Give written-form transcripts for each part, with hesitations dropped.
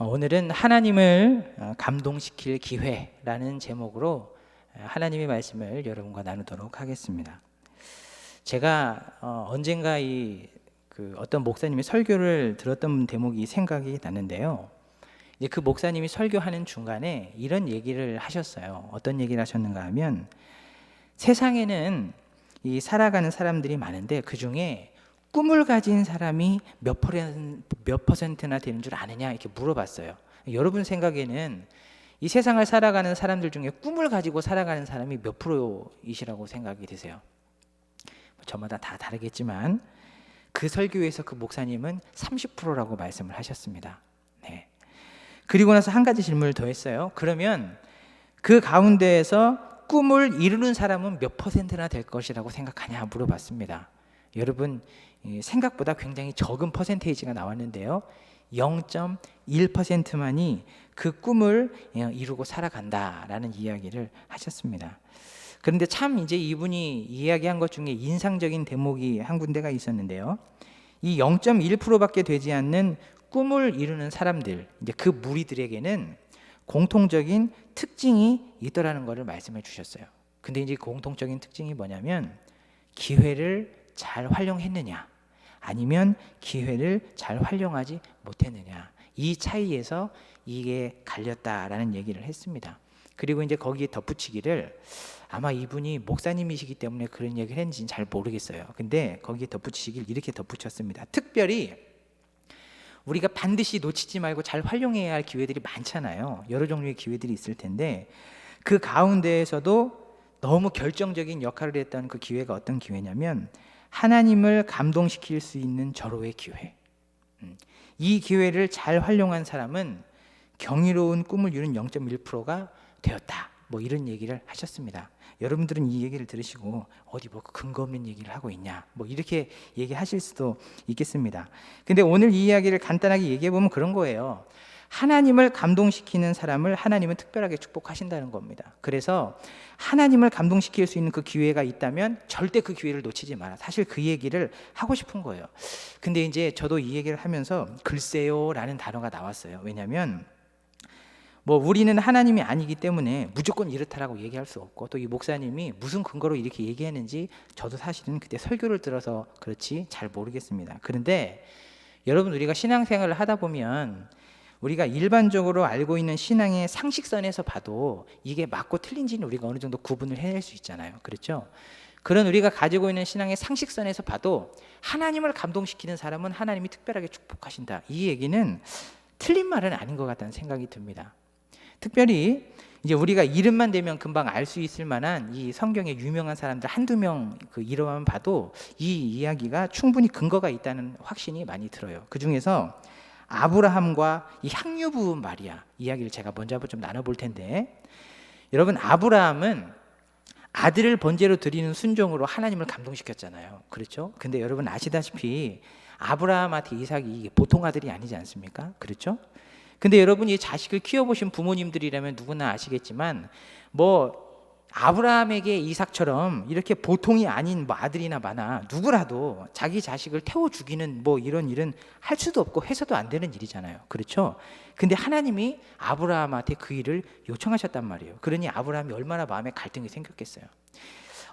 오늘은 하나님을 감동시킬 기회라는 제목으로 하나님의 말씀을 여러분과 나누도록 하겠습니다. 제가 언젠가 어떤 목사님의 설교를 들었던 대목이 생각이 나는데요. 이제 그 목사님이 설교하는 중간에 이런 얘기를 하셨어요. 어떤 얘기를 하셨는가 하면, 세상에는 이 살아가는 사람들이 많은데 그 중에 꿈을 가진 사람이 몇 퍼센트나 되는 줄 아느냐, 이렇게 물어봤어요. 여러분 생각에는 이 세상을 살아가는 사람들 중에 꿈을 가지고 살아가는 사람이 몇 프로이시라고 생각이 되세요? 저마다 다 다르겠지만 그 설교에서 그 목사님은 30%라고 말씀을 하셨습니다. 네. 그리고 나서 한 가지 질문을 더 했어요. 그러면 그 가운데에서 꿈을 이루는 사람은 몇 퍼센트나 될 것이라고 생각하냐 물어봤습니다. 여러분, 생각보다 굉장히 적은 퍼센테이지가 나왔는데요, 0.1%만이 그 꿈을 이루고 살아간다라는 이야기를 하셨습니다. 그런데 참 이제 이분이 이야기한 것 중에 인상적인 대목이 한 군데가 있었는데요, 이 0.1%밖에 되지 않는 꿈을 이루는 사람들, 이제 그 무리들에게는 공통적인 특징이 있더라는 것을 말씀해 주셨어요. 근데 이제 공통적인 특징이 뭐냐면, 기회를 잘 활용했느냐, 아니면 기회를 잘 활용하지 못했느냐, 이 차이에서 이게 갈렸다라는 얘기를 했습니다. 그리고 이제 거기에 덧붙이기를, 아마 이분이 목사님이시기 때문에 그런 얘기를 했는지는 잘 모르겠어요. 근데 거기에 덧붙이시길 이렇게 덧붙였습니다. 특별히 우리가 반드시 놓치지 말고 잘 활용해야 할 기회들이 많잖아요. 여러 종류의 기회들이 있을 텐데 그 가운데에서도 너무 결정적인 역할을 했던 그 기회가 어떤 기회냐면, 하나님을 감동시킬 수 있는 절호의 기회. 이 기회를 잘 활용한 사람은 경이로운 꿈을 이룬 0.1%가 되었다, 뭐 이런 얘기를 하셨습니다. 여러분들은 이 얘기를 들으시고 어디 뭐 근거 없는 얘기를 하고 있냐, 뭐 이렇게 얘기하실 수도 있겠습니다. 근데 오늘 이 이야기를 간단하게 얘기해 보면 그런 거예요. 하나님을 감동시키는 사람을 하나님은 특별하게 축복하신다는 겁니다. 그래서 하나님을 감동시킬 수 있는 그 기회가 있다면 절대 그 기회를 놓치지 마라. 사실 그 얘기를 하고 싶은 거예요. 근데 이제 저도 이 얘기를 하면서 글쎄요 라는 단어가 나왔어요. 왜냐하면 우리는 하나님이 아니기 때문에 무조건 이렇다라고 얘기할 수 없고, 또 이 목사님이 무슨 근거로 이렇게 얘기했는지 저도 사실은 그때 설교를 들어서 그렇지 잘 모르겠습니다. 그런데 여러분, 우리가 신앙생활을 하다 보면 우리가 일반적으로 알고 있는 신앙의 상식선에서 봐도 이게 맞고 틀린지는 우리가 어느 정도 구분을 해낼 수 있잖아요. 그렇죠? 그런 우리가 가지고 있는 신앙의 상식선에서 봐도 하나님을 감동시키는 사람은 하나님이 특별하게 축복하신다, 이 얘기는 틀린 말은 아닌 것 같다는 생각이 듭니다. 특별히 이제 우리가 이름만 대면 금방 알 수 있을 만한 이 성경의 유명한 사람들 한두 명 그 이름만 봐도 이 이야기가 충분히 근거가 있다는 확신이 많이 들어요. 그 중에서 아브라함과 이 향유 부부 마리아 이야기를 제가 먼저 한번 좀 나눠볼 텐데, 여러분, 아브라함은 아들을 번제로 드리는 순종으로 하나님을 감동시켰잖아요. 그렇죠? 근데 여러분 아시다시피 아브라함한테 이삭이 보통 아들이 아니지 않습니까? 그렇죠? 근데 여러분이 자식을 키워보신 부모님들이라면 누구나 아시겠지만, 아브라함에게 이삭처럼 이렇게 보통이 아닌 아들이나 마나 누구라도 자기 자식을 태워 죽이는 이런 일은 할 수도 없고 해서도 안 되는 일이잖아요. 그렇죠? 근데 하나님이 아브라함한테 그 일을 요청하셨단 말이에요. 그러니 아브라함이 얼마나 마음에 갈등이 생겼겠어요.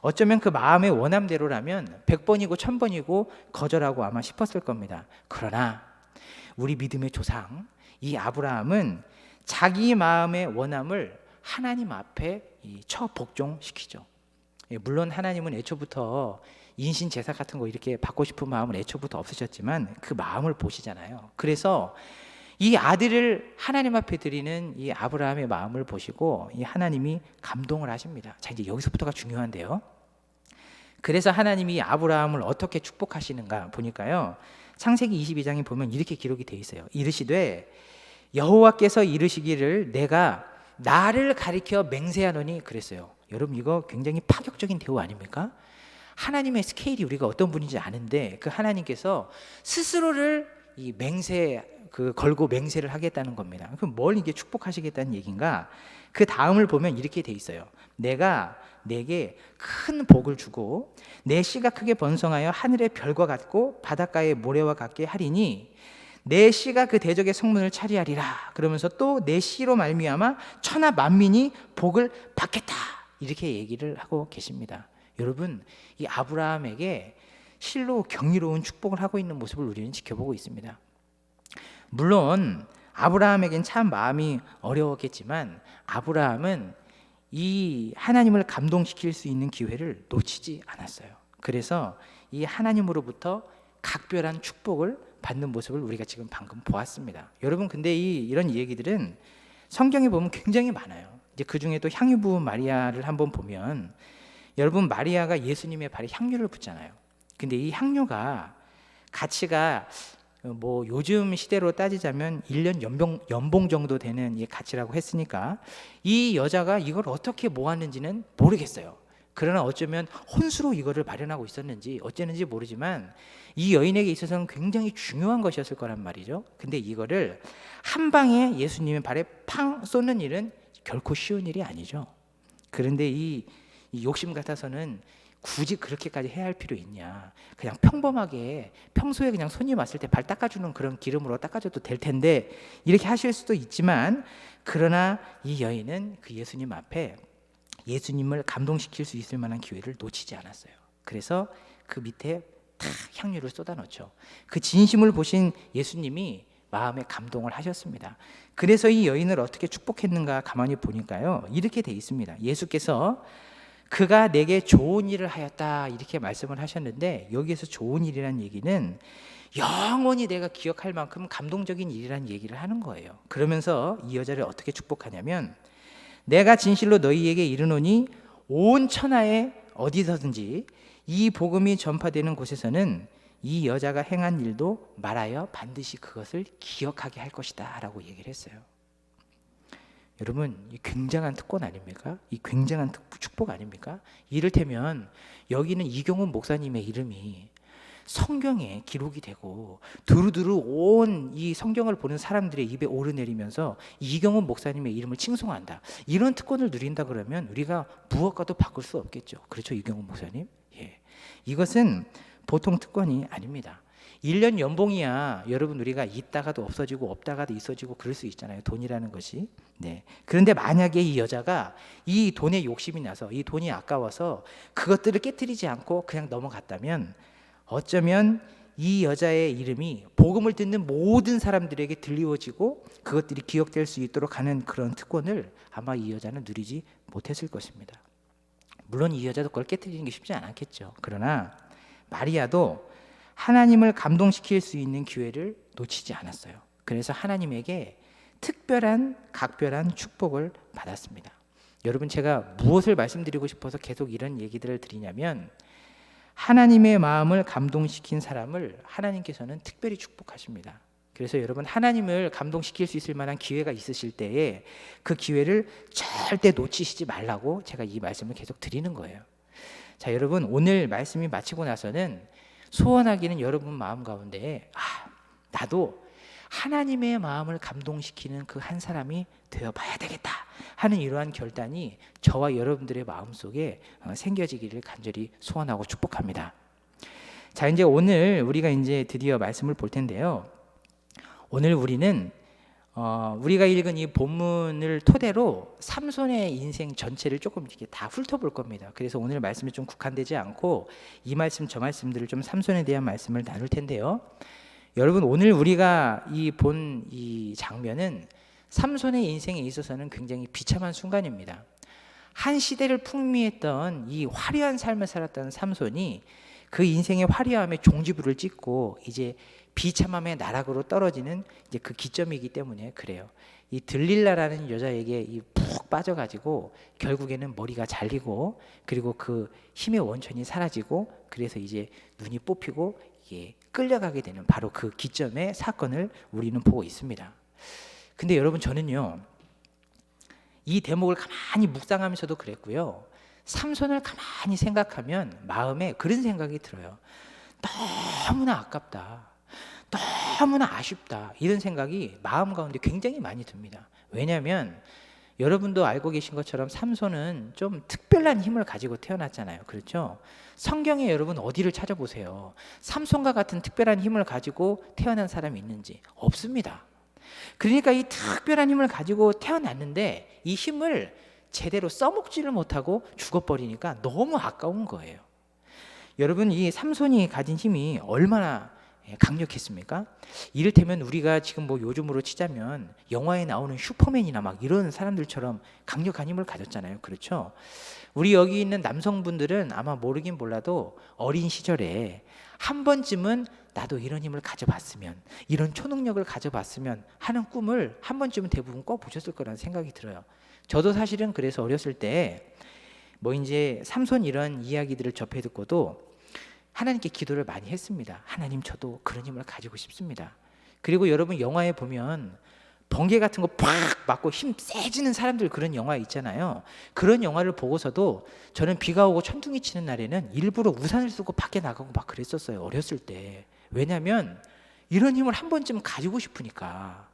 어쩌면 그 마음의 원함대로라면 100번이고 1000번이고 거절하고 아마 싶었을 겁니다. 그러나 우리 믿음의 조상 이 아브라함은 자기 마음의 원함을 하나님 앞에 처복종시키죠. 물론 하나님은 애초부터 인신 제사 같은 거 이렇게 받고 싶은 마음은 애초부터 없으셨지만 그 마음을 보시잖아요. 그래서 이 아들을 하나님 앞에 드리는 이 아브라함의 마음을 보시고 이 하나님이 감동을 하십니다. 자, 이제 여기서부터가 중요한데요. 그래서 하나님이 아브라함을 어떻게 축복하시는가 보니까요, 창세기 22장에 보면 이렇게 기록이 되어 있어요. 이르시되 여호와께서 이르시기를 내가 나를 가리켜 맹세하노니 그랬어요. 여러분, 이거 굉장히 파격적인 대우 아닙니까? 하나님의 스케일이 우리가 어떤 분인지 아는데 그 하나님께서 스스로를 걸고 맹세를 하겠다는 겁니다. 그럼 뭘 이게 축복하시겠다는 얘기인가? 그 다음을 보면 이렇게 돼 있어요. 내가 내게 큰 복을 주고 내 씨가 크게 번성하여 하늘의 별과 같고 바닷가의 모래와 같게 하리니 내 씨가 그 대적의 성문을 차리하리라. 그러면서 또 내 씨로 말미암아 천하 만민이 복을 받겠다. 이렇게 얘기를 하고 계십니다. 여러분, 이 아브라함에게 실로 경이로운 축복을 하고 있는 모습을 우리는 지켜보고 있습니다. 물론 아브라함에겐 참 마음이 어려웠겠지만 아브라함은 이 하나님을 감동시킬 수 있는 기회를 놓치지 않았어요. 그래서 이 하나님으로부터 각별한 축복을 받는 모습을 우리가 지금 방금 보았습니다. 여러분, 근데 이런 얘기들은 성경에 보면 굉장히 많아요. 이제 그 중에 또 향유 부은 마리아를 한번 보면, 여러분, 마리아가 예수님의 발에 향유를 붓잖아요. 근데 이 향유가 가치가 뭐 요즘 시대로 따지자면 1년 연봉 정도 되는 이 가치라고 했으니까 이 여자가 이걸 어떻게 모았는지는 모르겠어요. 그러나 어쩌면 혼수로 이거를 마련하고 있었는지 어쨌는지 모르지만 이 여인에게 있어서는 굉장히 중요한 것이었을 거란 말이죠. 근데 이거를 한 방에 예수님의 발에 팡 쏟는 일은 결코 쉬운 일이 아니죠. 그런데 이 욕심 같아서는 굳이 그렇게까지 해야 할 필요 있냐. 그냥 평범하게 평소에 그냥 손님 왔을 때 발 닦아주는 그런 기름으로 닦아줘도 될 텐데 이렇게 하실 수도 있지만, 그러나 이 여인은 그 예수님 앞에 예수님을 감동시킬 수 있을 만한 기회를 놓치지 않았어요. 그래서 그 밑에 탁 향유를 쏟아넣죠. 그 진심을 보신 예수님이 마음에 감동을 하셨습니다. 그래서 이 여인을 어떻게 축복했는가 가만히 보니까요, 이렇게 돼 있습니다. 예수께서 그가 내게 좋은 일을 하였다 이렇게 말씀을 하셨는데, 여기에서 좋은 일이란 얘기는 영원히 내가 기억할 만큼 감동적인 일이란 얘기를 하는 거예요. 그러면서 이 여자를 어떻게 축복하냐면, 내가 진실로 너희에게 이르노니 온 천하에 어디서든지 이 복음이 전파되는 곳에서는 이 여자가 행한 일도 말하여 반드시 그것을 기억하게 할 것이다 라고 얘기를 했어요. 여러분, 이 굉장한 특권 아닙니까? 이 굉장한 축복 아닙니까? 이를테면 여기는 이경훈 목사님의 이름이 성경에 기록이 되고 두루두루 온 이 성경을 보는 사람들의 입에 오르내리면서 이경훈 목사님의 이름을 칭송한다, 이런 특권을 누린다 그러면 우리가 무엇과도 바꿀 수 없겠죠. 그렇죠, 이경훈 목사님? 예. 이것은 보통 특권이 아닙니다. 1년 연봉이야 여러분 우리가 있다가도 없어지고 없다가도 있어지고 그럴 수 있잖아요, 돈이라는 것이. 네. 그런데 만약에 이 여자가 이 돈에 욕심이 나서 이 돈이 아까워서 그것들을 깨트리지 않고 그냥 넘어갔다면 어쩌면 이 여자의 이름이 복음을 듣는 모든 사람들에게 들리워지고 그것들이 기억될 수 있도록 하는 그런 특권을 아마 이 여자는 누리지 못했을 것입니다. 물론 이 여자도 그걸 깨트리는 게 쉽지 않았겠죠. 그러나 마리아도 하나님을 감동시킬 수 있는 기회를 놓치지 않았어요. 그래서 하나님에게 특별한 각별한 축복을 받았습니다. 여러분, 제가 무엇을 말씀드리고 싶어서 계속 이런 얘기들을 드리냐면, 하나님의 마음을 감동시킨 사람을 하나님께서는 특별히 축복하십니다. 그래서 여러분, 하나님을 감동시킬 수 있을 만한 기회가 있으실 때에 그 기회를 절대 놓치시지 말라고 제가 이 말씀을 계속 드리는 거예요. 자, 여러분, 오늘 말씀이 마치고 나서는 소원하기는 여러분 마음 가운데 나도 하나님의 마음을 감동시키는 그 한 사람이 되어봐야 되겠다 하는 이러한 결단이 저와 여러분들의 마음속에 생겨지기를 간절히 소원하고 축복합니다. 자, 이제 오늘 우리가 이제 드디어 말씀을 볼 텐데요. 오늘 우리는 우리가 읽은 이 본문을 토대로 삼손의 인생 전체를 조금 이렇게 다 훑어볼 겁니다. 그래서 오늘 말씀이 좀 국한되지 않고 이 말씀 저 말씀들을 좀 삼손에 대한 말씀을 나눌 텐데요. 여러분, 오늘 우리가 본 이 장면은 삼손의 인생에 있어서는 굉장히 비참한 순간입니다. 한 시대를 풍미했던 이 화려한 삶을 살았던 삼손이 그 인생의 화려함에 종지부를 찍고 이제 비참함의 나락으로 떨어지는 이제 그 기점이기 때문에 그래요. 이 들릴라라는 여자에게 푹 빠져가지고 결국에는 머리가 잘리고 그리고 그 힘의 원천이 사라지고 그래서 이제 눈이 뽑히고 이게 끌려가게 되는 바로 그 기점의 사건을 우리는 보고 있습니다. 근데 여러분, 저는요 이 대목을 가만히 묵상하면서도 그랬고요, 삼손을 가만히 생각하면 마음에 그런 생각이 들어요. 너무나 아깝다, 너무나 아쉽다, 이런 생각이 마음 가운데 굉장히 많이 듭니다. 왜냐하면 여러분도 알고 계신 것처럼 삼손은 좀 특별한 힘을 가지고 태어났잖아요. 그렇죠? 성경에 여러분 어디를 찾아보세요. 삼손과 같은 특별한 힘을 가지고 태어난 사람이 있는지 없습니다. 그러니까 이 특별한 힘을 가지고 태어났는데 이 힘을 제대로 써먹지를 못하고 죽어버리니까 너무 아까운 거예요. 여러분, 이 삼손이 가진 힘이 얼마나 강력했습니까? 이를테면 우리가 지금 뭐 요즘으로 치자면 영화에 나오는 슈퍼맨이나 막 이런 사람들처럼 강력한 힘을 가졌잖아요. 그렇죠? 우리 여기 있는 남성분들은 아마 모르긴 몰라도 어린 시절에 한 번쯤은 나도 이런 힘을 가져봤으면, 이런 초능력을 가져봤으면 하는 꿈을 한 번쯤은 대부분 꿔보셨을 거라는 생각이 들어요. 저도 사실은 그래서 어렸을 때 뭐 이제 삼손 이런 이야기들을 접해 듣고도 하나님께 기도를 많이 했습니다. 하나님, 저도 그런 힘을 가지고 싶습니다. 그리고 여러분, 영화에 보면 번개 같은 거 팍 맞고 힘 세지는 사람들, 그런 영화 있잖아요. 그런 영화를 보고서도 저는 비가 오고 천둥이 치는 날에는 일부러 우산을 쓰고 밖에 나가고 막 그랬었어요, 어렸을 때. 왜냐하면 이런 힘을 한 번쯤 가지고 싶으니까.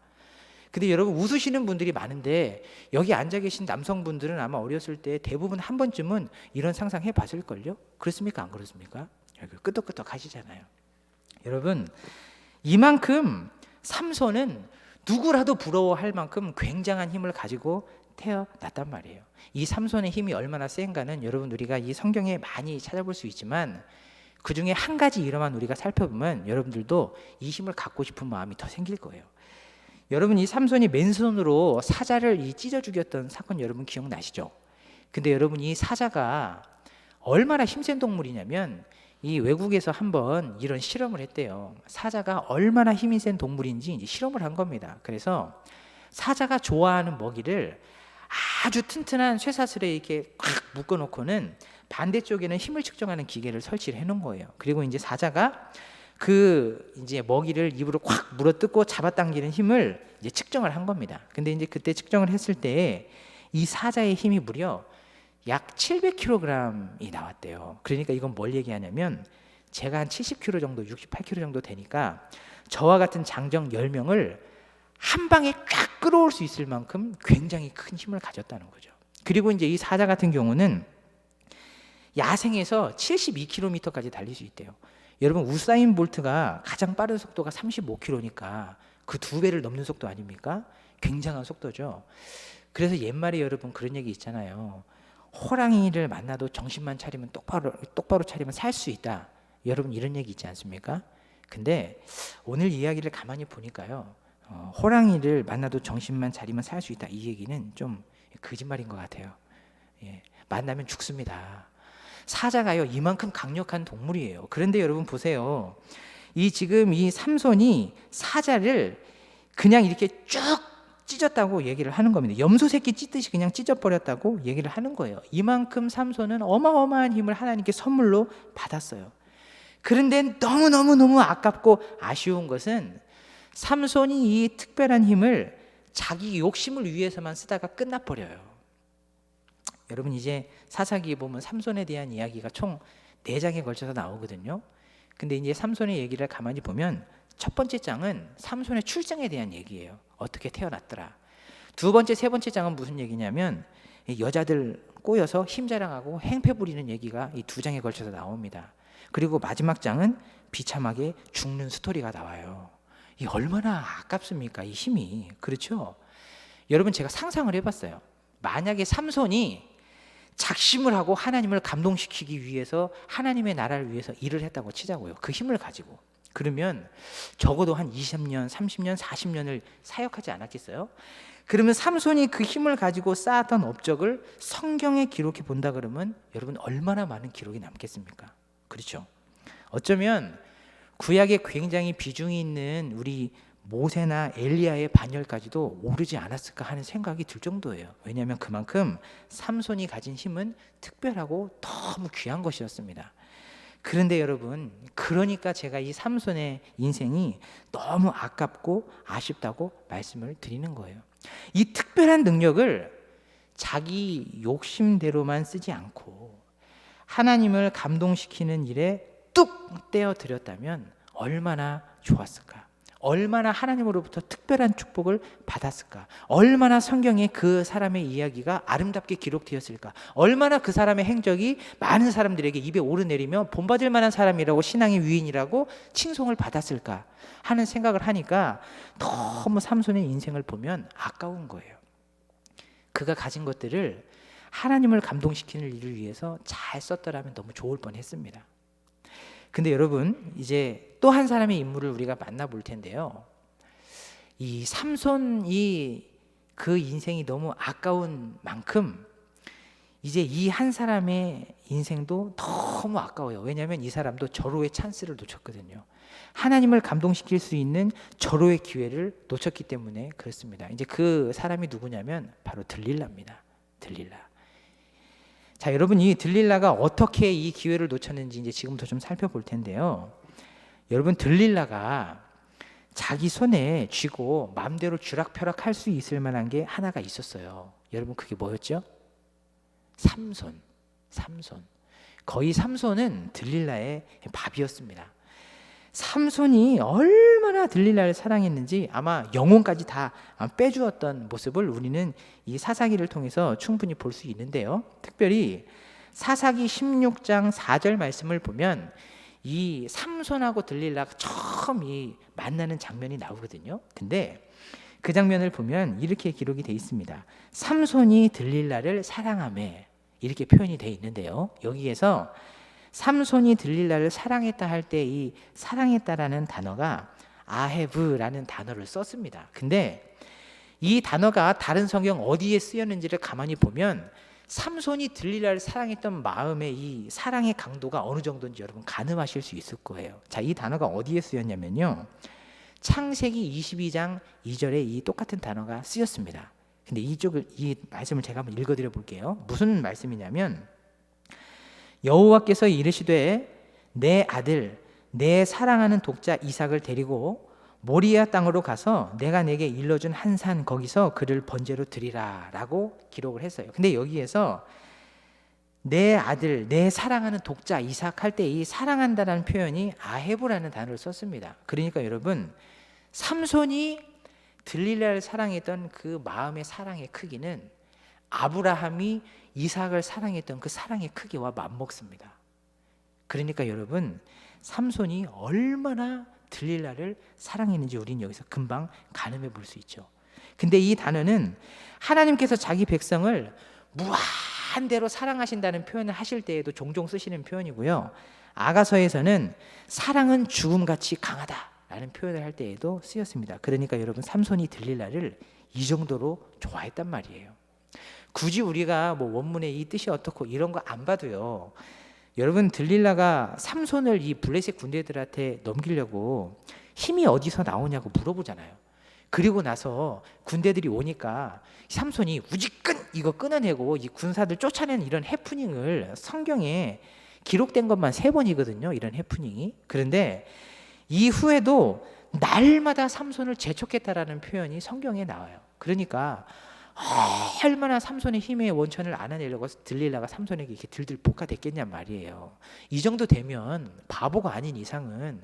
근데 여러분, 웃으시는 분들이 많은데 여기 앉아 계신 남성분들은 아마 어렸을 때 대부분 한 번쯤은 이런 상상 해봤을걸요? 그렇습니까? 안 그렇습니까? 끄덕끄덕 하시잖아요. 여러분, 이만큼 삼손은 누구라도 부러워할 만큼 굉장한 힘을 가지고 태어났단 말이에요. 이 삼손의 힘이 얼마나 센가는 여러분, 우리가 이 성경에 많이 찾아볼 수 있지만 그 중에 한 가지 이름만 우리가 살펴보면 여러분들도 이 힘을 갖고 싶은 마음이 더 생길 거예요. 여러분, 이 삼손이 맨손으로 사자를 찢어 죽였던 사건 여러분 기억나시죠? 근데 여러분, 이 사자가 얼마나 힘센 동물이냐면 이 외국에서 한번 이런 실험을 했대요. 사자가 얼마나 힘이 센 동물인지 이제 실험을 한 겁니다. 그래서 사자가 좋아하는 먹이를 아주 튼튼한 쇠사슬에 이렇게 꽉 묶어놓고는 반대쪽에는 힘을 측정하는 기계를 설치를 해놓은 거예요. 그리고 이제 사자가 그 이제 먹이를 입으로 꽉 물어뜯고 잡아당기는 힘을 이제 측정을 한 겁니다. 근데 이제 그때 측정을 했을 때 이 사자의 힘이 무려 약 700kg이 나왔대요. 그러니까 이건 뭘 얘기하냐면 제가 한 70kg 정도, 68kg 정도 되니까 저와 같은 장정 10명을 한 방에 쫙 끌어올 수 있을 만큼 굉장히 큰 힘을 가졌다는 거죠. 그리고 이제 이 사자 같은 경우는 야생에서 72km까지 달릴 수 있대요. 여러분, 우사인 볼트가 가장 빠른 속도가 35km니까 그 2배를 넘는 속도 아닙니까? 굉장한 속도죠. 그래서 옛말에 여러분 그런 얘기 있잖아요. 호랑이를 만나도 정신만 차리면 똑바로 차리면 살 수 있다. 여러분, 이런 얘기 있지 않습니까? 근데 오늘 이야기를 가만히 보니까요, 호랑이를 만나도 정신만 차리면 살 수 있다, 이 얘기는 좀 거짓말인 것 같아요. 예, 만나면 죽습니다. 사자가요, 이만큼 강력한 동물이에요. 그런데 여러분 보세요. 지금 이 삼손이 사자를 그냥 이렇게 쭉 찢었다고 얘기를 하는 겁니다. 염소 새끼 찢듯이 그냥 찢어버렸다고 얘기를 하는 거예요. 이만큼 삼손은 어마어마한 힘을 하나님께 선물로 받았어요. 그런데 너무너무 아깝고 아쉬운 것은 삼손이 이 특별한 힘을 자기 욕심을 위해서만 쓰다가 끝나버려요. 여러분, 이제 사사기에 보면 삼손에 대한 이야기가 총 4장에 걸쳐서 나오거든요. 근데 이제 삼손의 얘기를 가만히 보면 첫 번째 장은 삼손의 출생에 대한 얘기예요. 어떻게 태어났더라. 두 번째, 세 번째 장은 무슨 얘기냐면 여자들 꼬여서 힘 자랑하고 행패 부리는 얘기가 이 2장에 걸쳐서 나옵니다. 그리고 마지막 장은 비참하게 죽는 스토리가 나와요. 이 얼마나 아깝습니까, 이 힘이. 그렇죠? 여러분, 제가 상상을 해봤어요. 만약에 삼손이 작심을 하고 하나님을 감동시키기 위해서 하나님의 나라를 위해서 일을 했다고 치자고요. 그 힘을 가지고. 그러면 적어도 한 20년, 30년, 40년을 사역하지 않았겠어요? 그러면 삼손이 그 힘을 가지고 쌓았던 업적을 성경에 기록해 본다 그러면 여러분, 얼마나 많은 기록이 남겠습니까? 그렇죠? 어쩌면 구약에 굉장히 비중이 있는 우리 모세나 엘리야의 반열까지도 오르지 않았을까 하는 생각이 들 정도예요. 왜냐하면 그만큼 삼손이 가진 힘은 특별하고 너무 귀한 것이었습니다. 그런데 여러분, 그러니까 제가 이 삼손의 인생이 너무 아깝고 아쉽다고 말씀을 드리는 거예요. 이 특별한 능력을 자기 욕심대로만 쓰지 않고 하나님을 감동시키는 일에 뚝 떼어 드렸다면 얼마나 좋았을까, 얼마나 하나님으로부터 특별한 축복을 받았을까? 얼마나 성경에 그 사람의 이야기가 아름답게 기록되었을까? 얼마나 그 사람의 행적이 많은 사람들에게 입에 오르내리며 본받을 만한 사람이라고, 신앙의 위인이라고 칭송을 받았을까 하는 생각을 하니까 너무 삼손의 인생을 보면 아까운 거예요. 그가 가진 것들을 하나님을 감동시키는 일을 위해서 잘 썼더라면 너무 좋을 뻔했습니다. 근데 여러분, 이제 또 한 사람의 인물을 우리가 만나볼 텐데요. 이 삼손이 그 인생이 너무 아까운 만큼 이제 이 한 사람의 인생도 너무 아까워요. 왜냐하면 이 사람도 절호의 찬스를 놓쳤거든요. 하나님을 감동시킬 수 있는 절호의 기회를 놓쳤기 때문에 그렇습니다. 이제 그 사람이 누구냐면 바로 들릴라입니다. 들릴라. 자, 여러분, 이 들릴라가 어떻게 이 기회를 놓쳤는지 이제 지금부터 좀 살펴볼 텐데요. 여러분, 들릴라가 자기 손에 쥐고 마음대로 쥐락펴락 할 수 있을 만한 게 하나가 있었어요. 여러분, 그게 뭐였죠? 삼손. 거의 삼손은 들릴라의 밥이었습니다. 삼손이 얼마나 들릴라를 사랑했는지 아마 영혼까지 다 빼주었던 모습을 우리는 이 사사기를 통해서 충분히 볼 수 있는데요. 특별히 사사기 16장 4절 말씀을 보면 이 삼손하고 들릴라가 처음 이 만나는 장면이 나오거든요. 근데 그 장면을 보면 이렇게 기록이 되어 있습니다. 삼손이 들릴라를 사랑하매, 이렇게 표현이 되어 있는데요. 여기에서 삼손이 들릴라를 사랑했다 할 때 이 사랑했다라는 단어가 아헤브라는 단어를 썼습니다. 근데 이 단어가 다른 성경 어디에 쓰였는지를 가만히 보면 삼손이 들릴라를 사랑했던 마음의 이 사랑의 강도가 어느 정도인지 여러분 가늠하실 수 있을 거예요. 자, 이 단어가 어디에 쓰였냐면요, 창세기 22장 2절에 이 똑같은 단어가 쓰였습니다. 근데 이 말씀을 제가 한번 읽어드려 볼게요. 무슨 말씀이냐면, 여호와께서 이르시되 내 아들 내 사랑하는 독자 이삭을 데리고 모리아 땅으로 가서 내가 내게 일러준 한 산 거기서 그를 번제로 드리라 라고 기록을 했어요. 근데 여기에서 내 아들 내 사랑하는 독자 이삭 할 때 이 사랑한다라는 표현이 아헤브라는 단어를 썼습니다. 그러니까 여러분, 삼손이 들릴라를 사랑했던 그 마음의 사랑의 크기는 아브라함이 이삭을 사랑했던 그 사랑의 크기와 맞먹습니다. 그러니까 여러분, 삼손이 얼마나 들릴라를 사랑했는지 우리는 여기서 금방 가늠해 볼 수 있죠. 근데 이 단어는 하나님께서 자기 백성을 무한대로 사랑하신다는 표현을 하실 때에도 종종 쓰시는 표현이고요. 아가서에서는 사랑은 죽음같이 강하다라는 표현을 할 때에도 쓰였습니다. 그러니까 여러분, 삼손이 들릴라를 이 정도로 좋아했단 말이에요. 굳이 우리가 뭐 원문의 이 뜻이 어떻고 이런 거 안 봐도요, 여러분, 들릴라가 삼손을 이 블레셋 군대들한테 넘기려고 힘이 어디서 나오냐고 물어보잖아요. 그리고 나서 군대들이 오니까 삼손이 우지끈 이거 끊어내고 이 군사들 쫓아내는 이런 해프닝을 성경에 기록된 것만 3번이거든요. 이런 해프닝이. 그런데 이후에도 날마다 삼손을 재촉했다라는 표현이 성경에 나와요. 그러니까 얼마나 삼손의 힘의 원천을 알아내려고 들릴라가 삼손에게 이렇게 들들 볶아댔겠냔 말이에요. 이 정도 되면 바보가 아닌 이상은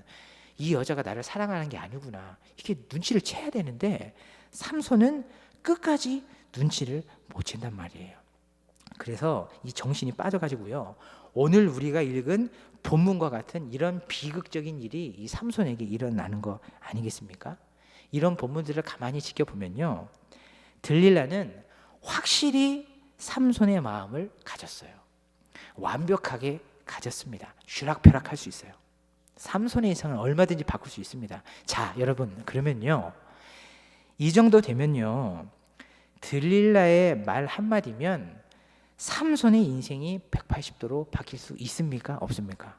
이 여자가 나를 사랑하는 게 아니구나, 이렇게 눈치를 채야 되는데 삼손은 끝까지 눈치를 못 챈단 말이에요. 그래서 이 정신이 빠져가지고요, 오늘 우리가 읽은 본문과 같은 이런 비극적인 일이 이 삼손에게 일어나는 거 아니겠습니까? 이런 본문들을 가만히 지켜보면요, 들릴라는 확실히 삼손의 마음을 가졌어요. 완벽하게 가졌습니다. 쥐락펴락할 수 있어요. 삼손의 이상은 얼마든지 바꿀 수 있습니다. 자, 여러분, 그러면요, 이 정도 되면요, 들릴라의 말 한마디면 삼손의 인생이 180도로 바뀔 수 있습니까? 없습니까?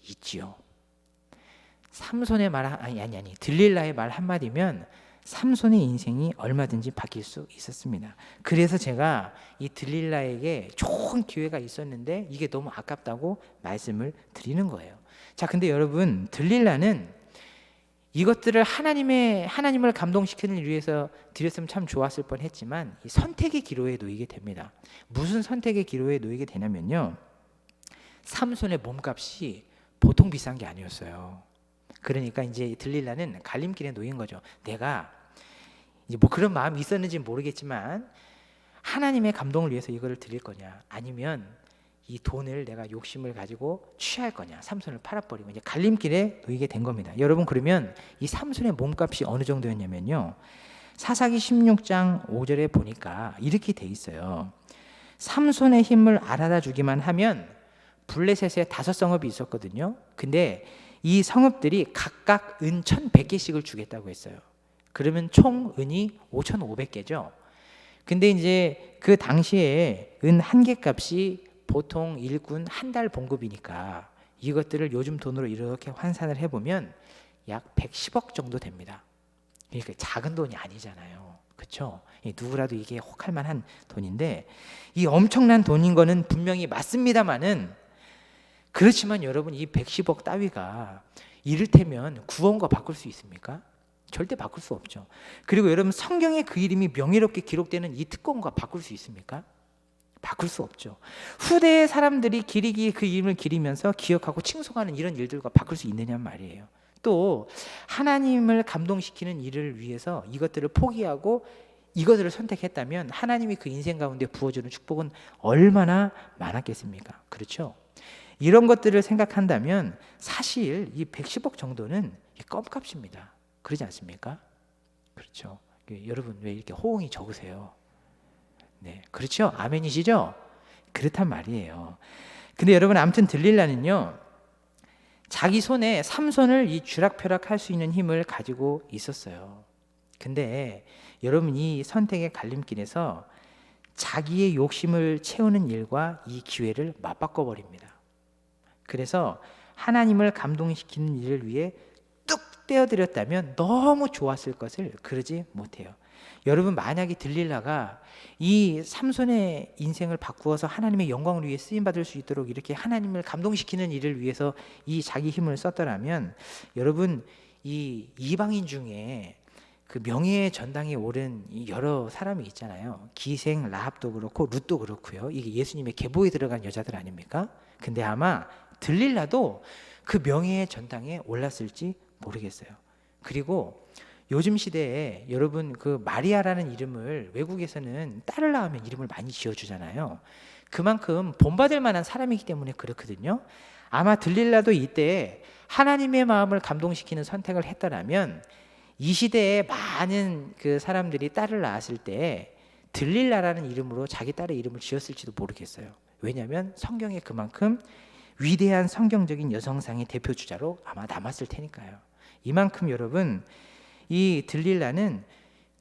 있지요. 삼손의 말 아니 들릴라의 말 한마디면 삼손의 인생이 얼마든지 바뀔 수 있었습니다. 그래서 제가 이 들릴라에게 좋은 기회가 있었는데 이게 너무 아깝다고 말씀을 드리는 거예요. 자, 근데 여러분, 들릴라는 이것들을 하나님을 감동시키는 일 위해서 드렸으면 참 좋았을 뻔했지만 이 선택의 기로에 놓이게 됩니다. 무슨 선택의 기로에 놓이게 되냐면요, 삼손의 몸값이 보통 비싼 게 아니었어요. 그러니까 이제 들릴라는 갈림길에 놓인 거죠. 내가 이제 뭐 그런 마음이 있었는지 모르겠지만 하나님의 감동을 위해서 이거를 드릴 거냐, 아니면 이 돈을 내가 욕심을 가지고 취할 거냐, 삼손을 팔아버리고 이제 갈림길에 놓이게 된 겁니다. 여러분, 그러면 이 삼손의 몸값이 어느 정도였냐면요, 사사기 16장 5절에 보니까 이렇게 돼 있어요. 삼손의 힘을 알아다 주기만 하면 블레셋에 5성읍이 있었거든요. 근데 이 성읍들이 각각 은 1,100개씩을 주겠다고 했어요. 그러면 총 은이 5,500개죠. 근데 이제 그 당시에 은 한 개 값이 보통 일군 한 달 봉급이니까 이것들을 요즘 돈으로 이렇게 환산을 해보면 약 110억 정도 됩니다. 그러니까 작은 돈이 아니잖아요. 그렇죠? 누구라도 이게 혹할 만한 돈인데, 이 엄청난 돈인 거는 분명히 맞습니다만은, 그렇지만 여러분, 이 110억 따위가 이를테면 구원과 바꿀 수 있습니까? 절대 바꿀 수 없죠. 그리고 여러분, 성경에 그 이름이 명예롭게 기록되는 이 특권과 바꿀 수 있습니까? 바꿀 수 없죠. 후대의 사람들이 기리기 그 이름을 기리면서 기억하고 칭송하는 이런 일들과 바꿀 수 있느냐 말이에요. 또 하나님을 감동시키는 일을 위해서 이것들을 포기하고 이것들을 선택했다면 하나님이 그 인생 가운데 부어주는 축복은 얼마나 많았겠습니까? 그렇죠? 이런 것들을 생각한다면 사실 이 110억 정도는 껌값입니다. 그러지 않습니까? 그렇죠? 여러분, 왜 이렇게 호응이 적으세요? 네, 그렇죠? 아멘이시죠? 그렇단 말이에요. 근데 여러분, 아무튼 들릴라는요, 자기 손에 삼손을 이 쥐락펴락 할 수 있는 힘을 가지고 있었어요. 근데 여러분, 이 선택의 갈림길에서 자기의 욕심을 채우는 일과 이 기회를 맞바꿔 버립니다. 그래서 하나님을 감동시키는 일을 위해 뚝 떼어드렸다면 너무 좋았을 것을 그러지 못해요. 여러분, 만약에 들릴라가 이 삼손의 인생을 바꾸어서 하나님의 영광을 위해 쓰임받을 수 있도록 이렇게 하나님을 감동시키는 일을 위해서 이 자기 힘을 썼더라면, 여러분, 이 이방인 중에 그 명예의 전당에 오른 여러 사람이 있잖아요. 기생 라합도 그렇고 룻도 그렇고요. 이게 예수님의 계보에 들어간 여자들 아닙니까? 근데 아마 들릴라도 그 명예의 전당에 올랐을지 모르겠어요. 그리고 요즘 시대에 여러분, 그 마리아라는 이름을 외국에서는 딸을 낳으면 이름을 많이 지어주잖아요. 그만큼 본받을 만한 사람이기 때문에 그렇거든요. 아마 들릴라도 이때 하나님의 마음을 감동시키는 선택을 했더라면 이 시대에 많은 그 사람들이 딸을 낳았을 때 들릴라라는 이름으로 자기 딸의 이름을 지었을지도 모르겠어요. 왜냐하면 성경에 그만큼 위대한 성경적인 여성상의 대표 주자로 아마 남았을 테니까요. 이만큼 여러분, 이 들릴라는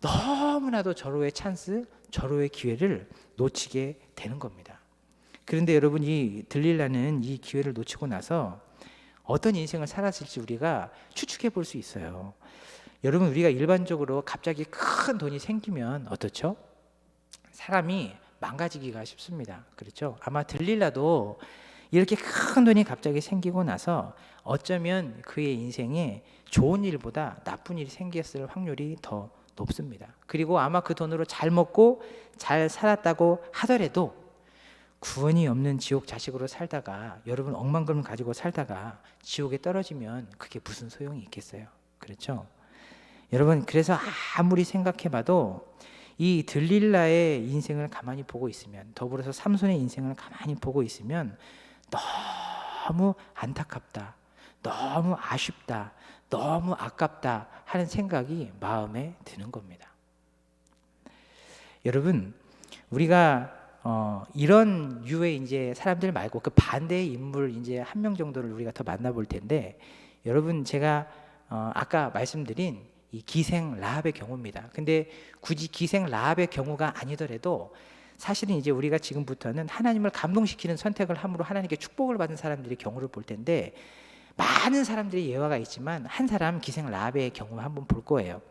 너무나도 절호의 찬스, 절호의 기회를 놓치게 되는 겁니다. 그런데 여러분, 이 들릴라는 이 기회를 놓치고 나서 어떤 인생을 살았을지 우리가 추측해 볼 수 있어요. 여러분, 우리가 일반적으로 갑자기 큰 돈이 생기면 어떻죠? 사람이 망가지기가 쉽습니다. 그렇죠? 아마 들릴라도 이렇게 큰 돈이 갑자기 생기고 나서 어쩌면 그의 인생에 좋은 일보다 나쁜 일이 생겼을 확률이 더 높습니다. 그리고 아마 그 돈으로 잘 먹고 잘 살았다고 하더라도 구원이 없는 지옥 자식으로 살다가, 여러분, 억만금 가지고 살다가 지옥에 떨어지면 그게 무슨 소용이 있겠어요? 그렇죠? 여러분, 그래서 아무리 생각해봐도 이 들릴라의 인생을 가만히 보고 있으면, 더불어서 삼손의 인생을 가만히 보고 있으면 너무 안타깝다, 너무 아쉽다, 너무 아깝다 하는 생각이 마음에 드는 겁니다. 여러분, 우리가 이런 유의 이제 사람들 말고 그 반대의 인물 이제 한 명 정도를 우리가 더 만나볼 텐데, 여러분, 제가 아까 말씀드린 이 기생 라합의 경우입니다. 근데 굳이 기생 라합의 경우가 아니더라도 사실은 이제 우리가 지금부터는 하나님을 감동시키는 선택을 함으로 하나님께 축복을 받은 사람들의 경우를 볼 텐데, 많은 사람들이 예화가 있지만 한 사람, 기생 라합의 경우 한번 볼 거예요.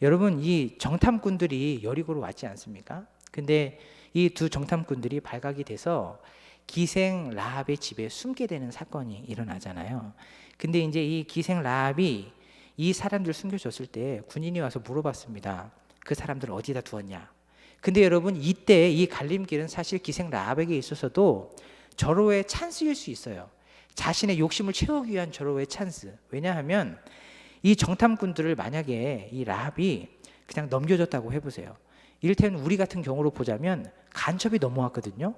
여러분, 이 정탐꾼들이 여리고로 왔지 않습니까? 근데 이 두 정탐꾼들이 발각이 돼서 기생 라합의 집에 숨게 되는 사건이 일어나잖아요. 근데 이제 이 기생 라합이 이 사람들 숨겨줬을 때 군인이 와서 물어봤습니다. 그 사람들 어디다 두었냐? 근데 여러분, 이때 이 갈림길은 사실 기생 라합에게 있어서도 절호의 찬스일 수 있어요. 자신의 욕심을 채우기 위한 절호의 찬스. 왜냐하면 이 정탐꾼들을 만약에 이 라합이 그냥 넘겨줬다고 해보세요. 이를테면 우리 같은 경우로 보자면 간첩이 넘어왔거든요.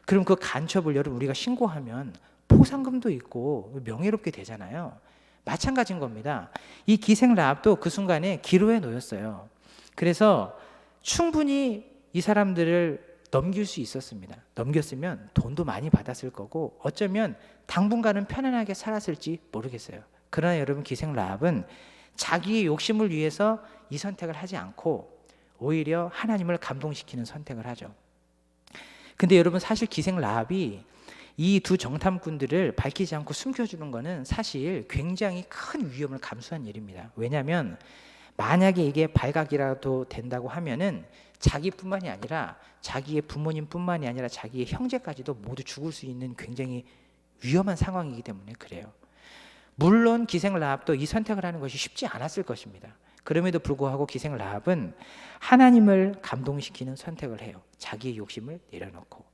그럼 그 간첩을 여러분 우리가 신고하면 포상금도 있고 명예롭게 되잖아요. 마찬가지인 겁니다. 이 기생 라합도 그 순간에 기로에 놓였어요. 그래서 충분히 이 사람들을 넘길 수 있었습니다. 넘겼으면 돈도 많이 받았을 거고 어쩌면 당분간은 편안하게 살았을지 모르겠어요. 그러나 여러분 기생 라합은 자기의 욕심을 위해서 이 선택을 하지 않고 오히려 하나님을 감동시키는 선택을 하죠. 근데 여러분 사실 기생 라합이 이 두 정탐꾼들을 밝히지 않고 숨겨주는 것은 사실 굉장히 큰 위험을 감수한 일입니다. 왜냐하면 만약에 이게 발각이라도 된다고 하면은 자기뿐만이 아니라 자기의 부모님뿐만이 아니라 자기의 형제까지도 모두 죽을 수 있는 굉장히 위험한 상황이기 때문에 그래요. 물론 기생 라합도 이 선택을 하는 것이 쉽지 않았을 것입니다. 그럼에도 불구하고 기생 라합은 하나님을 감동시키는 선택을 해요. 자기의 욕심을 내려놓고.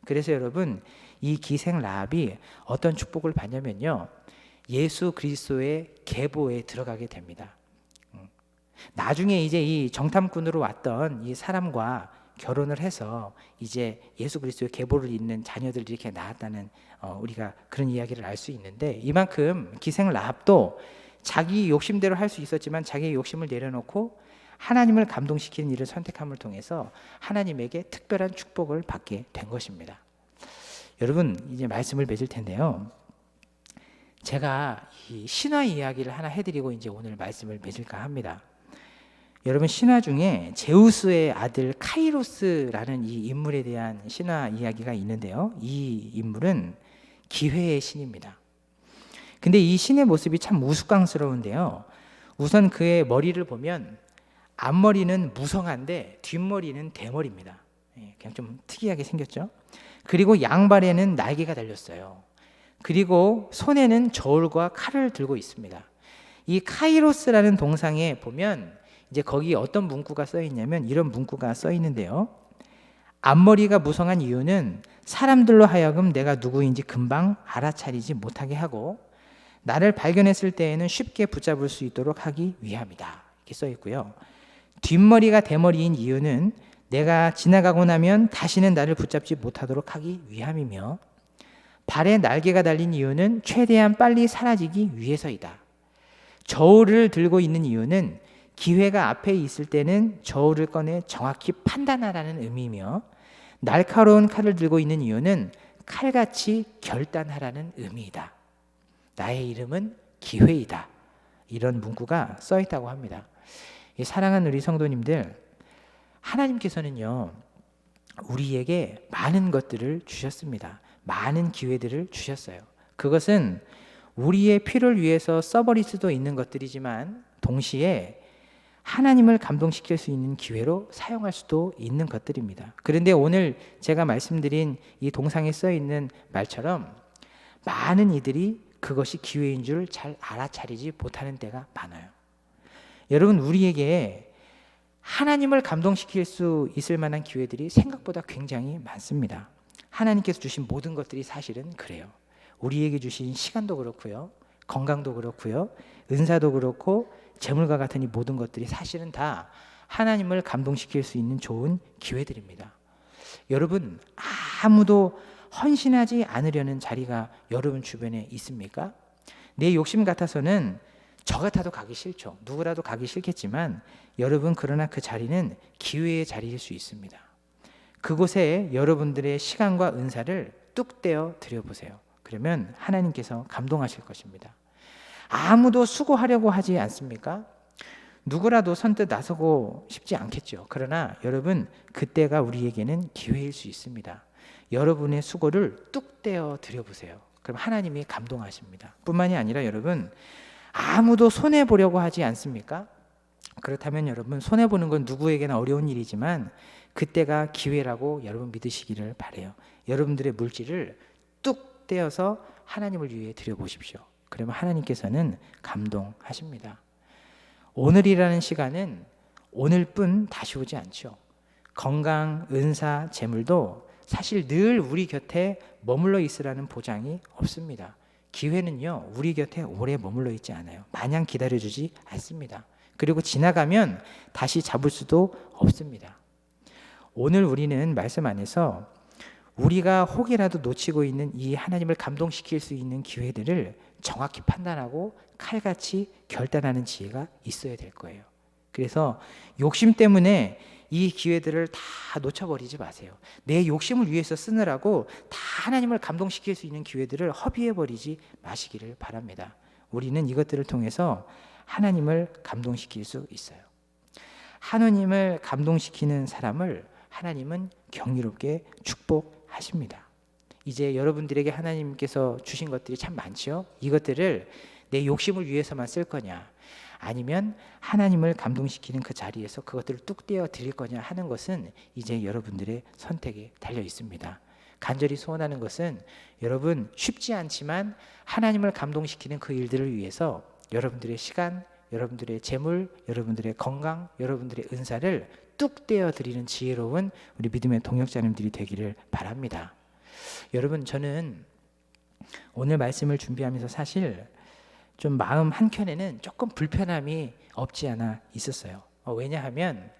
그래서 여러분 이 기생 라합이 어떤 축복을 받냐면요, 예수 그리스도의 계보에 들어가게 됩니다. 나중에 이제 이 정탐꾼으로 왔던 이 사람과 결혼을 해서 이제 예수 그리스도의 계보를 잇는 자녀들이 이렇게 낳았다는 우리가 그런 이야기를 알 수 있는데, 이만큼 기생 라합도 자기 욕심대로 할 수 있었지만 자기의 욕심을 내려놓고 하나님을 감동시키는 일을 선택함을 통해서 하나님에게 특별한 축복을 받게 된 것입니다. 여러분 이제 말씀을 맺을 텐데요, 제가 이 신화 이야기를 하나 해드리고 이제 오늘 말씀을 맺을까 합니다. 여러분 신화 중에 제우스의 아들 카이로스라는 이 인물에 대한 신화 이야기가 있는데요, 이 인물은 기회의 신입니다. 근데 이 신의 모습이 참 우스꽝스러운데요, 우선 그의 머리를 보면 앞머리는 무성한데 뒷머리는 대머리입니다. 그냥 좀 특이하게 생겼죠. 그리고 양발에는 날개가 달렸어요. 그리고 손에는 저울과 칼을 들고 있습니다. 이 카이로스라는 동상에 보면 이제 거기 어떤 문구가 써 있냐면 이런 문구가 써 있는데요, 앞머리가 무성한 이유는 사람들로 하여금 내가 누구인지 금방 알아차리지 못하게 하고 나를 발견했을 때에는 쉽게 붙잡을 수 있도록 하기 위함이다, 이렇게 써 있고요. 뒷머리가 대머리인 이유는 내가 지나가고 나면 다시는 나를 붙잡지 못하도록 하기 위함이며, 발에 날개가 달린 이유는 최대한 빨리 사라지기 위해서이다. 저울을 들고 있는 이유는 기회가 앞에 있을 때는 저울을 꺼내 정확히 판단하라는 의미이며, 날카로운 칼을 들고 있는 이유는 칼같이 결단하라는 의미이다. 나의 이름은 기회이다. 이런 문구가 써 있다고 합니다. 사랑하는 우리 성도님들, 하나님께서는요 우리에게 많은 것들을 주셨습니다. 많은 기회들을 주셨어요. 그것은 우리의 필요를 위해서 써버릴 수도 있는 것들이지만 동시에 하나님을 감동시킬 수 있는 기회로 사용할 수도 있는 것들입니다. 그런데 오늘 제가 말씀드린 이 동상에 써 있는 말처럼 많은 이들이 그것이 기회인 줄 잘 알아차리지 못하는 때가 많아요. 여러분 우리에게 하나님을 감동시킬 수 있을 만한 기회들이 생각보다 굉장히 많습니다. 하나님께서 주신 모든 것들이 사실은 그래요. 우리에게 주신 시간도 그렇고요, 건강도 그렇고요, 은사도 그렇고 재물과 같은 이 모든 것들이 사실은 다 하나님을 감동시킬 수 있는 좋은 기회들입니다. 여러분 아무도 헌신하지 않으려는 자리가 여러분 주변에 있습니까? 내 욕심 같아서는 저 같아도 가기 싫죠. 누구라도 가기 싫겠지만 여러분 그러나 그 자리는 기회의 자리일 수 있습니다. 그곳에 여러분들의 시간과 은사를 뚝 떼어 드려보세요. 그러면 하나님께서 감동하실 것입니다. 아무도 수고하려고 하지 않습니까? 누구라도 선뜻 나서고 싶지 않겠죠. 그러나 여러분 그때가 우리에게는 기회일 수 있습니다. 여러분의 수고를 뚝 떼어 드려보세요. 그럼 하나님이 감동하십니다. 뿐만이 아니라 여러분 아무도 손해보려고 하지 않습니까? 그렇다면 여러분 손해보는 건 누구에게나 어려운 일이지만 그때가 기회라고 여러분 믿으시기를 바라요. 여러분들의 물질을 뚝 떼어서 하나님을 위해 드려보십시오. 그러면 하나님께서는 감동하십니다. 오늘이라는 시간은 오늘뿐 다시 오지 않죠. 건강, 은사, 재물도 사실 늘 우리 곁에 머물러 있으라는 보장이 없습니다. 기회는요, 우리 곁에 오래 머물러 있지 않아요. 마냥 기다려주지 않습니다. 그리고 지나가면 다시 잡을 수도 없습니다. 오늘 우리는 말씀 안에서 우리가 혹이라도 놓치고 있는 이 하나님을 감동시킬 수 있는 기회들을 정확히 판단하고 칼같이 결단하는 지혜가 있어야 될 거예요. 그래서 욕심 때문에 이 기회들을 다 놓쳐버리지 마세요. 내 욕심을 위해서 쓰느라고 다 하나님을 감동시킬 수 있는 기회들을 허비해버리지 마시기를 바랍니다. 우리는 이것들을 통해서 하나님을 감동시킬 수 있어요. 하나님을 감동시키는 사람을 하나님은 경이롭게 축복하십니다. 이제 여러분들에게 하나님께서 주신 것들이 참 많죠. 이것들을 내 욕심을 위해서만 쓸 거냐, 아니면 하나님을 감동시키는 그 자리에서 그것들을 뚝 떼어 드릴 거냐 하는 것은 이제 여러분들의 선택에 달려 있습니다. 간절히 소원하는 것은 여러분, 쉽지 않지만 하나님을 감동시키는 그 일들을 위해서 여러분들의 시간, 여러분들의 재물, 여러분들의 건강, 여러분들의 은사를 뚝 떼어 드리는 지혜로운 우리 믿음의 동역자님들이 되기를 바랍니다. 여러분, 저는 오늘 말씀을 준비하면서 사실 좀 마음 한켠에는 조금 불편함이 없지 않아 있었어요. 왜냐하면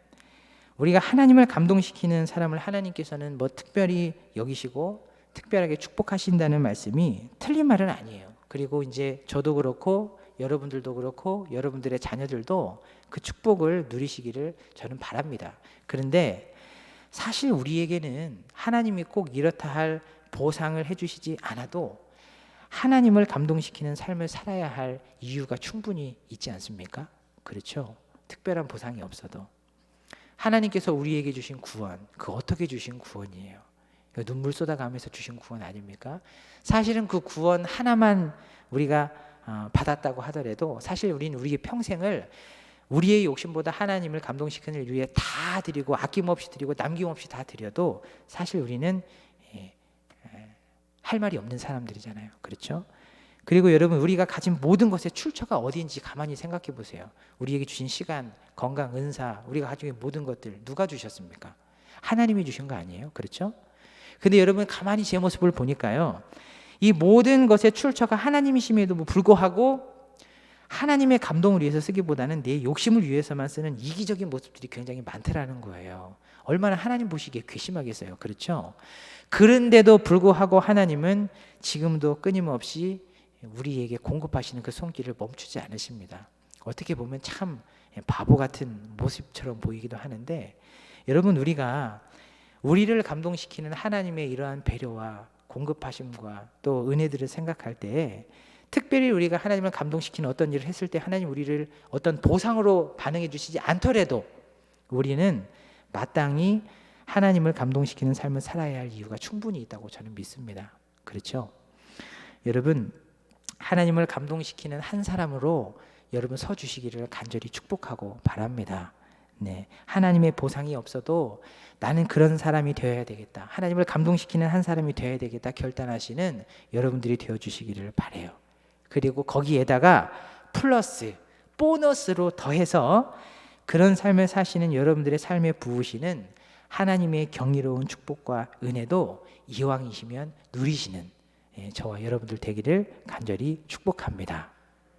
우리가 하나님을 감동시키는 사람을 하나님께서는 뭐 특별히 여기시고 특별하게 축복하신다는 말씀이 틀린 말은 아니에요. 그리고 이제 저도 그렇고 여러분들도 그렇고 여러분들의 자녀들도 그 축복을 누리시기를 저는 바랍니다. 그런데 사실 우리에게는 하나님이 꼭 이렇다 할 보상을 해주시지 않아도 하나님을 감동시키는 삶을 살아야 할 이유가 충분히 있지 않습니까? 그렇죠? 특별한 보상이 없어도 하나님께서 우리에게 주신 구원, 그 어떻게 주신 구원이에요? 눈물 쏟아가면서 주신 구원 아닙니까? 사실은 그 구원 하나만 우리가 받았다고 하더라도 사실 우리는 우리의 평생을 우리의 욕심보다 하나님을 감동시키는 일 위해 다 드리고 아낌없이 드리고 남김없이 다 드려도 사실 우리는 할 말이 없는 사람들이잖아요. 그렇죠? 그리고 여러분, 우리가 가진 모든 것의 출처가 어디인지 가만히 생각해 보세요. 우리에게 주신 시간, 건강, 은사, 우리가 가지고 있는 모든 것들 누가 주셨습니까? 하나님이 주신 거 아니에요? 그렇죠? 근데 여러분, 가만히 제 모습을 보니까요, 이 모든 것의 출처가 하나님이심에도 불구하고 하나님의 감동을 위해서 쓰기보다는 내 욕심을 위해서만 쓰는 이기적인 모습들이 굉장히 많더라는 거예요. 얼마나 하나님 보시기에 괘씸하겠어요. 그렇죠? 그런데도 불구하고 하나님은 지금도 끊임없이 우리에게 공급하시는 그 손길을 멈추지 않으십니다. 어떻게 보면 참 바보 같은 모습처럼 보이기도 하는데, 여러분, 우리가 우리를 감동시키는 하나님의 이러한 배려와 공급하심과 또 은혜들을 생각할 때, 특별히 우리가 하나님을 감동시키는 어떤 일을 했을 때 하나님 우리를 어떤 보상으로 반응해 주시지 않더라도 우리는 마땅히 하나님을 감동시키는 삶을 살아야 할 이유가 충분히 있다고 저는 믿습니다. 그렇죠? 여러분, 하나님을 감동시키는 한 사람으로 여러분 서주시기를 간절히 축복하고 바랍니다. 네, 하나님의 보상이 없어도 나는 그런 사람이 되어야 되겠다, 하나님을 감동시키는 한 사람이 되어야 되겠다 결단하시는 여러분들이 되어주시기를 바라요. 그리고 거기에다가 플러스 보너스로 더해서 그런 삶을 사시는 여러분들의 삶에 부으시는 하나님의 경이로운 축복과 은혜도 이왕이시면 누리시는 저와 여러분들 되기를 간절히 축복합니다.